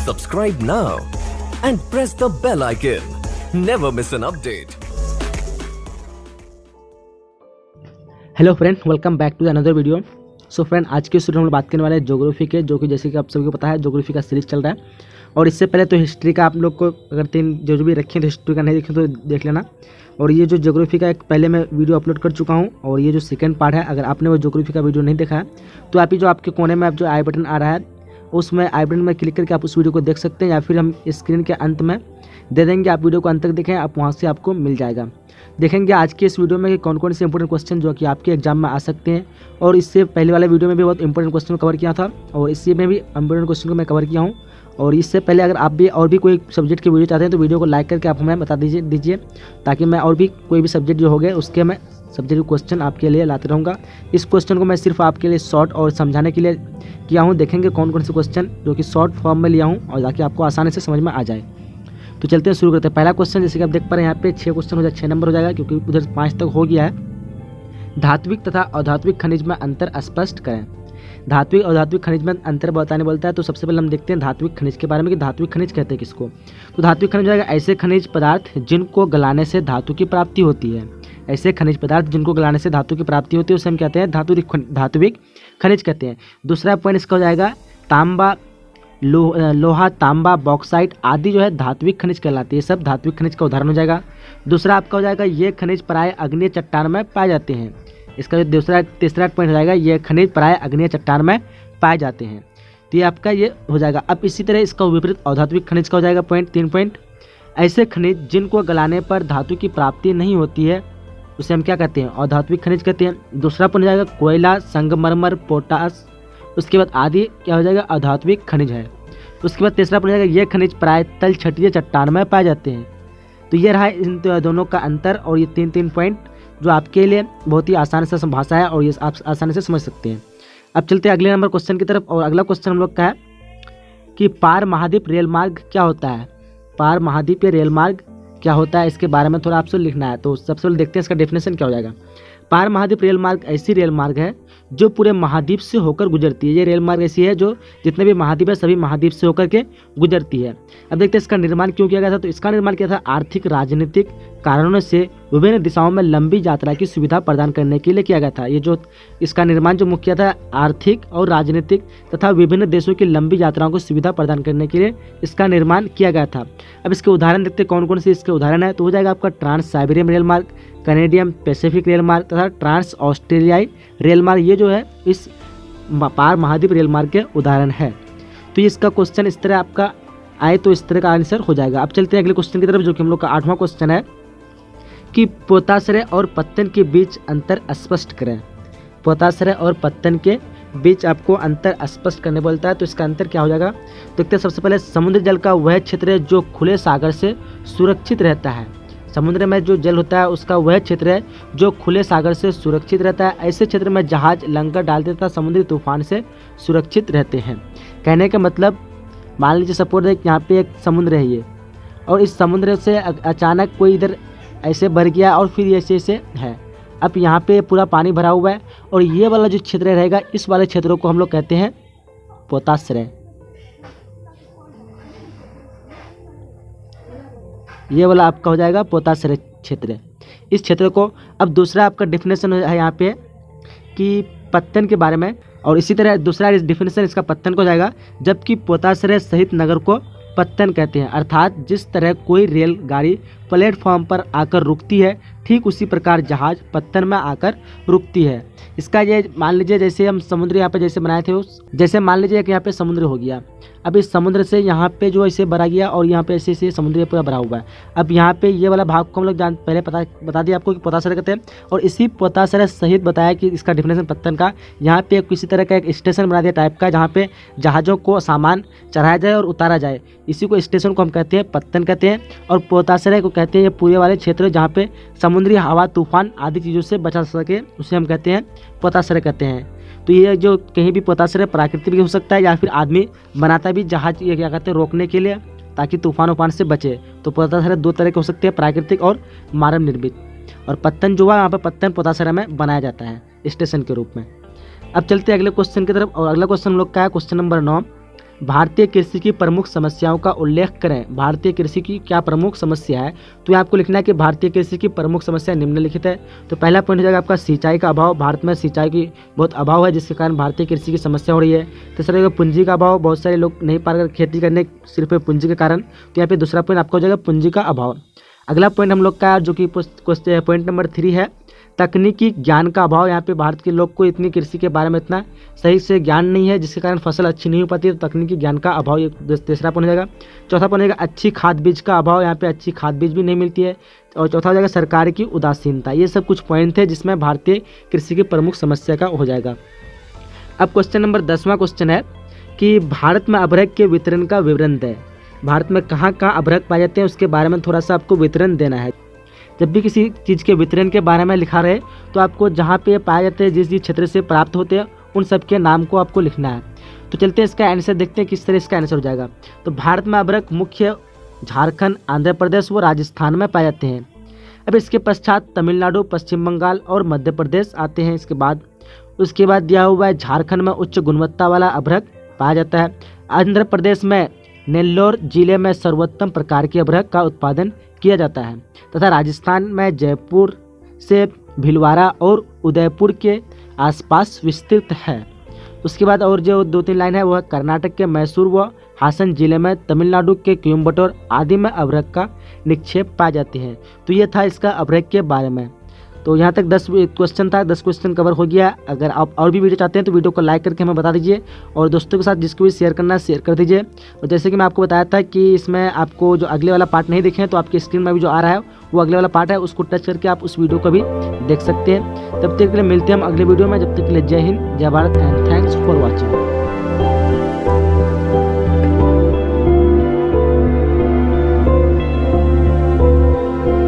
Subscribe now and press the bell icon. Never miss an update. Hello friend, welcome back to another video. So friend, आज के studio में हम लोग बात करने वाले हैं ज्योग्राफी के, जो कि जैसे कि आप सभी को पता है ज्योग्राफी का सीरीज चल रहा है। और इससे पहले तो हिस्ट्री का आप लोग को अगर 3 जो भी रखें तो हिस्ट्री का नहीं देखें तो देख लेना। और ये जो ज्योग्राफी का एक पहले मैं वीडियो अपलोड कर चुका हूँ, और ये जो सेकंड पार्ट है, अगर आपने वो ज्योग्राफी का वीडियो नहीं देखा है तो आप ही जो आपके कोने में आप जो आई बटन आ रहा है उसमें आई बटन में क्लिक करके आप उस वीडियो को देख सकते हैं, या फिर हम स्क्रीन के अंत में दे देंगे, आप वीडियो को अंत तक देखें, आप वहाँ से आपको मिल जाएगा। देखेंगे आज के इस वीडियो में कि कौन कौन से इंपॉर्टेंट क्वेश्चन जो कि आपके एग्जाम में आ सकते हैं। और इससे पहले वाले वीडियो में भी बहुत इंपॉर्टेंट क्वेश्चन कवर किया था, और इसी में भी इंपॉर्टेंट क्वेश्चन को मैं कवर किया हूँ। और इससे पहले अगर आप भी और भी कोई सब्जेक्ट की वीडियो चाहते हैं तो वीडियो को लाइक करके आप हमें बता दीजिए ताकि मैं और भी कोई भी सब्जेक्ट जो हो गए उसके मैं सब्जेक्ट क्वेश्चन आपके लिए लाते रहूँगा। इस क्वेश्चन को मैं सिर्फ आपके लिए शॉर्ट और समझाने के लिए किया हूँ। देखेंगे कौन कौन से क्वेश्चन जो कि शॉर्ट फॉर्म में लिया हूँ और ताकि आपको आसानी से समझ में आ जाए। तो चलते हैं, शुरू करते हैं। पहला क्वेश्चन जैसे कि आप देख पा रहे हैं यहाँ पे 6 क्वेश्चन हो जाए, 6 नंबर हो जाएगा क्योंकि उधर 5 तक हो गया है। धात्विक तथा अधात्विक खनिज में अंतर स्पष्ट करें। धात्विक और अधात्विक खनिज में अंतर बताने बोलता है, तो सबसे पहले हम देखते हैं धात्विक खनिज के बारे में कि धात्विक खनिज कहते हैं किसको। तो धात्विक खनिज जाएगा ऐसे खनिज पदार्थ जिनको गलाने से धातु की प्राप्ति होती है। ऐसे खनिज पदार्थ जिनको गलाने से धातु की प्राप्ति होती है उसे हम कहते हैं धात्विक खनिज कहते हैं। दूसरा पॉइंट इसका हो जाएगा तांबा, लोहा, तांबा, बॉक्साइट आदि जो है धात्विक खनिज कहलाती है। सब धात्विक खनिज का उदाहरण हो जाएगा। दूसरा आपका हो जाएगा ये खनिज प्राय अग्निय चट्टान में पाए जाते हैं। इसका जो तीसरा पॉइंट हो जाएगा ये खनिज प्राय अग्निय चट्टान में पाए जाते हैं। तो ये आपका ये हो जाएगा। अब इसी तरह इसका विपरीत अधात्विक खनिज का हो जाएगा 3 पॉइंट। ऐसे खनिज जिनको गलाने पर धातु की प्राप्ति नहीं होती है उसे हम क्या कहते हैं, अधात्विक खनिज कहते हैं। दूसरा पॉइंट हो जाएगा कोयला, संगमरमर, पोटास, उसके बाद आदि क्या हो जाएगा, अधात्विक खनिज है। उसके बाद तीसरा पॉइंट हो जाएगा ये खनिज प्राय तलछटीय चट्टान में पाए जाते हैं। तो ये रहा इन दोनों का अंतर, और ये 3 पॉइंट जो आपके लिए बहुत ही आसान से भाषा है और ये आप आसानी से समझ सकते हैं। अब चलते हैं अगले नंबर क्वेश्चन की तरफ। और अगला क्वेश्चन हम लोग का है कि पार महाद्वीप रेल मार्ग क्या होता है। पार महाद्वीपीय रेल मार्ग क्या होता है, इसके बारे में थोड़ा आपसे लिखना है। तो सबसे पहले देखते हैं इसका डेफिनेशन क्या हो जाएगा। पार महाद्वीप रेल मार्ग ऐसी रेल मार्ग है जो पूरे महाद्वीप से होकर गुजरती है। ये रेल मार्ग ऐसी है जो जितने भी महाद्वीप है सभी महाद्वीप से होकर के गुजरती है। अब देखते हैं इसका निर्माण क्यों किया गया था। तो इसका निर्माण किया था आर्थिक राजनीतिक कारणों से विभिन्न दिशाओं में लंबी यात्रा की सुविधा प्रदान करने के लिए किया गया था। ये जो इसका निर्माण जो मुख्य था आर्थिक और राजनीतिक तथा विभिन्न देशों की लंबी यात्राओं को सुविधा प्रदान करने के लिए इसका निर्माण किया गया था। अब इसके उदाहरण देखते हैं कौन कौन से इसके उदाहरण है। तो हो जाएगा आपका ट्रांस साइबेरियन रेल मार्ग, कैनेडियन पैसिफिक रेल मार्ग तथा ट्रांस ऑस्ट्रेलियाई रेल मार्ग। ये जो है इस पार महाद्वीप रेल मार्ग के उदाहरण है। तो इसका क्वेश्चन इस तरह आपका आए तो इस तरह का आंसर हो जाएगा। अब चलते हैं अगले क्वेश्चन की तरफ, जो कि हम लोग का 8वां क्वेश्चन है कि पोताश्रय और पत्तन के बीच अंतर स्पष्ट करें। पोताश्रय और पत्तन के बीच आपको अंतर स्पष्ट करने बोलता है। तो इसका अंतर क्या हो जाएगा, देखते हैं। सबसे पहले समुद्र जल का वह क्षेत्र है जो खुले सागर से सुरक्षित रहता है। समुद्र में जो जल होता है उसका वह क्षेत्र है जो खुले सागर से सुरक्षित रहता है। ऐसे क्षेत्र में जहाज लंगर डालते तथा समुद्री तूफान से सुरक्षित रहते हैं। कहने का मतलब, मान लीजिए सपोज है यहाँ पे एक समुद्र है ये, और इस समुद्र से अचानक कोई इधर ऐसे भर गया और फिर ऐसे है। अब यहाँ पे पूरा पानी भरा हुआ है और ये वाला जो क्षेत्र रहेगा इस वाले क्षेत्रों को हम लोग कहते हैं पोताश्रय। ये वाला आपका हो जाएगा पोताश्रय क्षेत्र, इस क्षेत्र को। अब दूसरा आपका डेफिनेशन है यहाँ पे कि पत्तन के बारे में, और इसी तरह दूसरा डेफिनेशन इसका पत्तन को जाएगा, जबकि पोताश्रय सहित नगर को पत्तन कहते हैं। अर्थात जिस तरह कोई रेलगाड़ी प्लेटफॉर्म पर आकर रुकती है ठीक उसी प्रकार जहाज पत्तन में आकर रुकती है। इसका ये मान लीजिए जैसे हम समुद्र यहाँ पे जैसे बनाए थे जैसे मान लीजिए कि यहाँ पे समुद्र हो गया। अब इस समुद्र से यहाँ पे जो ऐसे भरा गया और यहाँ पे ऐसे समुद्र पूरा भरा हुआ है। अब यहाँ पे ये वाला भाग को हम लोग पहले बता दिया आपको कि पोताश्रय कहते हैं, और इसी पोताश्रय सहित बताया कि इसका डिफिनेशन पत्तन का। यहाँ पे किसी तरह का एक स्टेशन बना दिया टाइप का जहाँ पे जहाज़ों को सामान चढ़ाया जाए और उतारा जाए, इसी को स्टेशन को हम कहते हैं पत्तन कहते हैं। और पोताश्रय को कहते हैं ये पूरे वाले क्षेत्र जहाँ पे समुद्री हवा तूफान आदि चीज़ों से बचा सके उसे हम कहते हैं पोताश्रय कहते हैं। तो ये जो कहीं भी पोताश्रय प्राकृतिक भी हो सकता है या फिर आदमी बनाता भी जहाज ये क्या कहते हैं रोकने के लिए ताकि तूफान उफान से बचे। तो पोताश्रय 2 तरह के हो सकते हैं, प्राकृतिक और मानव निर्मित। और पत्तन जो है यहाँ पर पत्तन पोताश्रय में बनाया जाता है स्टेशन के रूप में। अब चलते हैं अगले क्वेश्चन की तरफ। और अगला क्वेश्चन हम लोग का है क्वेश्चन नंबर 9। भारतीय कृषि की प्रमुख समस्याओं का उल्लेख करें। भारतीय कृषि की क्या प्रमुख समस्या है, तो यहाँ आपको लिखना है कि भारतीय कृषि की प्रमुख समस्या निम्नलिखित है। तो पहला पॉइंट हो जाएगा आपका सिंचाई का अभाव। भारत में सिंचाई की बहुत अभाव है, जिसके कारण भारतीय कृषि की समस्या हो रही है। तीसरा हो जाएगा पूंजी का अभाव, बहुत सारे लोग नहीं पा रहे खेती करने सिर्फ पूंजी के कारण। तो यहाँ पे दूसरा पॉइंट आपका हो जाएगा पूंजी का अभाव। अगला पॉइंट हम लोग का जो कि पॉइंट नंबर 3 है, तकनीकी ज्ञान का अभाव। यहाँ पे भारत के लोग को इतनी कृषि के बारे में इतना सही से ज्ञान नहीं है, जिसके कारण फसल अच्छी नहीं हो पाती है। तो तकनीकी ज्ञान का अभाव ये तीसरा पॉइंट हो जाएगा। चौथा पॉइंट हो जाएगा अच्छी खाद बीज का अभाव। यहाँ पे अच्छी खाद बीज भी नहीं मिलती है। और चौथा हो जाएगा सरकार की उदासीनता। ये सब कुछ पॉइंट थे जिसमें भारतीय कृषि की प्रमुख समस्या का हो जाएगा। अब क्वेश्चन नंबर 10वां क्वेश्चन है कि भारत में अभ्रक के वितरण का विवरण दें। भारत में कहाँ कहाँ अभ्रक पाए जाते हैं उसके बारे में थोड़ा सा आपको वितरण देना है। जब भी किसी चीज़ के वितरण के बारे में लिखा रहे तो आपको जहाँ पे पाए जाते हैं, जिस क्षेत्र से प्राप्त होते हैं, उन सब के नाम को आपको लिखना है। तो चलते हैं इसका आंसर देखते हैं किस तरह इसका आंसर हो जाएगा। तो भारत में अभ्रक मुख्य झारखंड, आंध्र प्रदेश व राजस्थान में पाए जाते हैं। अब इसके पश्चात तमिलनाडु, पश्चिम बंगाल और मध्य प्रदेश आते हैं। उसके बाद दिया हुआ है झारखंड में उच्च गुणवत्ता वाला अभ्रक पाया जाता है। आंध्र प्रदेश में नेल्लोर जिले में सर्वोत्तम प्रकार के अभ्रक का उत्पादन किया जाता है तथा राजस्थान में जयपुर से भीलवाड़ा और उदयपुर के आसपास विस्तृत है। उसके बाद और जो 2-3 लाइन है वह कर्नाटक के मैसूर व हासन जिले में, तमिलनाडु के कोयम्बटूर आदि में अभ्रक का निक्षेप पाए जाते हैं। तो ये था इसका अभ्रक के बारे में। तो यहाँ तक 10 क्वेश्चन था, 10 क्वेश्चन कवर हो गया। अगर आप और भी वीडियो चाहते हैं तो वीडियो को लाइक करके हमें बता दीजिए और दोस्तों के साथ जिसको भी शेयर करना है शेयर कर दीजिए। और जैसे कि मैं आपको बताया था कि इसमें आपको जो अगले वाला पार्ट नहीं देखें तो आपकी स्क्रीन में भी जो आ रहा है वो अगले वाला पार्ट है, उसको टच करके आप उस वीडियो को भी देख सकते हैं। तब तक के लिए मिलते हैं हम अगले वीडियो में। जब तक के लिए जय हिंद, जय Bharat and thanks for watching.